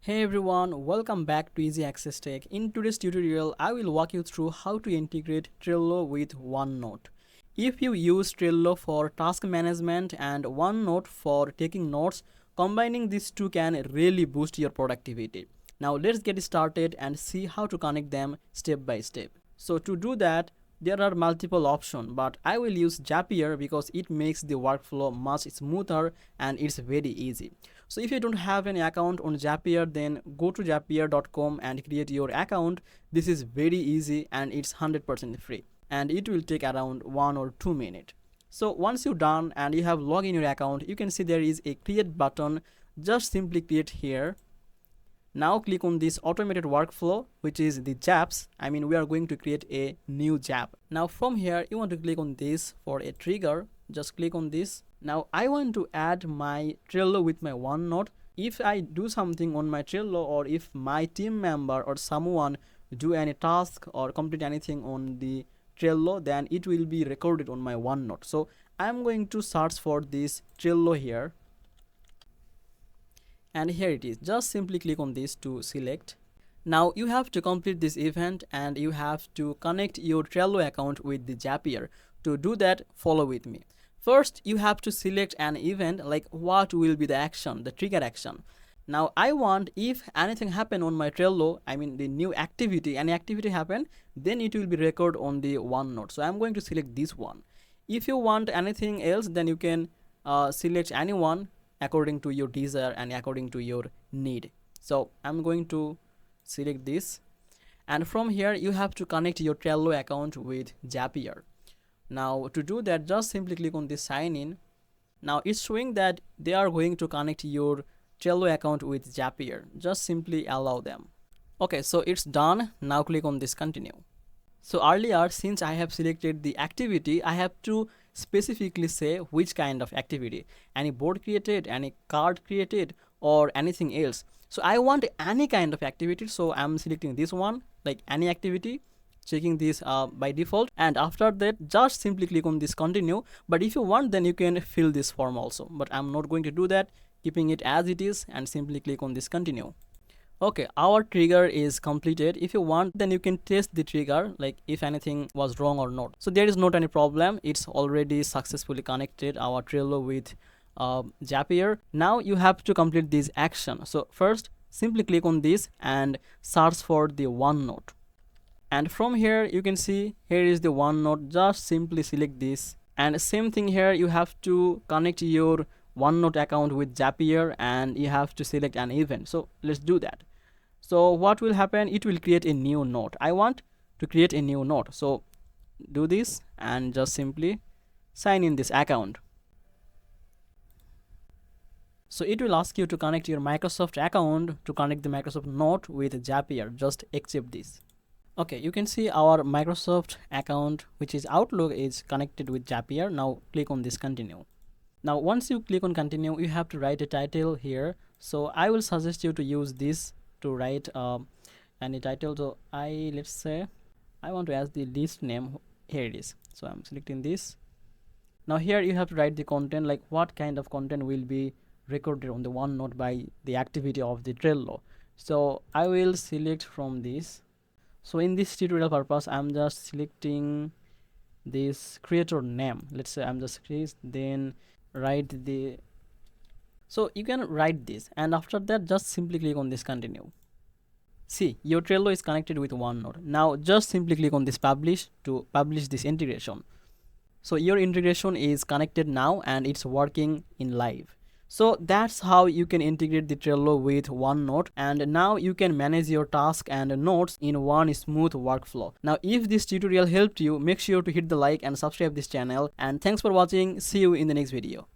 Hey everyone, welcome back to Easy Access Tech. In today's tutorial, I will walk you through how to integrate Trello with OneNote. If you use Trello for task management and OneNote for taking notes, combining these two can really boost your productivity. Now let's get started and see how to connect them step by step. So to do that, there are multiple options, but I will use Zapier because it makes the workflow much smoother and it's very easy. So if you don't have any account on Zapier, then go to zapier.com and create your account. This is very easy and it's 100% free, and it will take around 1 or 2 minutes. So once you're done and you have logged in your account, you can see there is a create button. Just simply create here. Now click on this automated workflow, which is the jabs. We are going to create a new jab. Now from here, you want to click on this for a trigger. Just click on this. Now I want to add my Trello with my OneNote. If I do something on my Trello, or if my team member or someone do any task or complete anything on the Trello, then it will be recorded on my OneNote. So I'm going to search for this Trello here. And here it is. Just simply click on this to select. Now you have to complete this event and you have to connect your Trello account with the Zapier. To do that, follow with me. First, you have to select an event, like what will be the action, the trigger action. Now I want, if anything happen on my Trello, the new activity, any activity happen, then it will be recorded on the OneNote. So I'm going to select this one. If you want anything else, then you can select anyone according to your desire and according to your need. So I'm going to select this, and from here you have to connect your Trello account with Zapier. Now to do that, just simply click on this sign in. Now it's showing that they are going to connect your Trello account with Zapier. Just simply allow them. Okay, so it's done. Now click on this continue. So earlier, since I have selected the activity, I have to specifically say which kind of activity. Any board created, any card created, or anything else. So I want any kind of activity, so I'm selecting this one, like any activity, checking this by default, and after that just simply click on this continue. But if you want, then you can fill this form also, but I'm not going to do that, keeping it as it is, and simply click on this continue. Okay, our trigger is completed. If you want, then you can test the trigger, like if anything was wrong or not. So there is not any problem. It's already successfully connected our Trello with Zapier. Now you have to complete this action. So first, simply click on this and search for the OneNote. And from here, you can see here is the OneNote. Just simply select this. And same thing here, you have to connect your OneNote account with Zapier and you have to select an event. So let's do that. So what will happen, it will create a new note. I want to create a new note, so do this and just simply sign in this account. So it will ask you to connect your Microsoft account to connect the Microsoft Note with Zapier. Just accept this. Okay, you can see our Microsoft account, which is Outlook, is connected with Zapier. Now click on this continue. Now once you click on continue, you have to write a title here. So I will suggest you to use this to write any title. So let's say I want to add the list name. Here it is. So I'm selecting this. Now here you have to write the content, like what kind of content will be recorded on the OneNote by the activity of the Trello. So I will select from this. So in this tutorial purpose, I'm just selecting this creator name. Let's say I'm just create, then write the. So you can write this, and after that just simply click on this continue. See, your Trello is connected with OneNote. Now just simply click on this publish to publish this integration. So your integration is connected now and it's working in live. So that's how you can integrate the Trello with OneNote, and now you can manage your task and notes in one smooth workflow. Now if this tutorial helped you, make sure to hit the like and subscribe this channel, and thanks for watching. See you in the next video.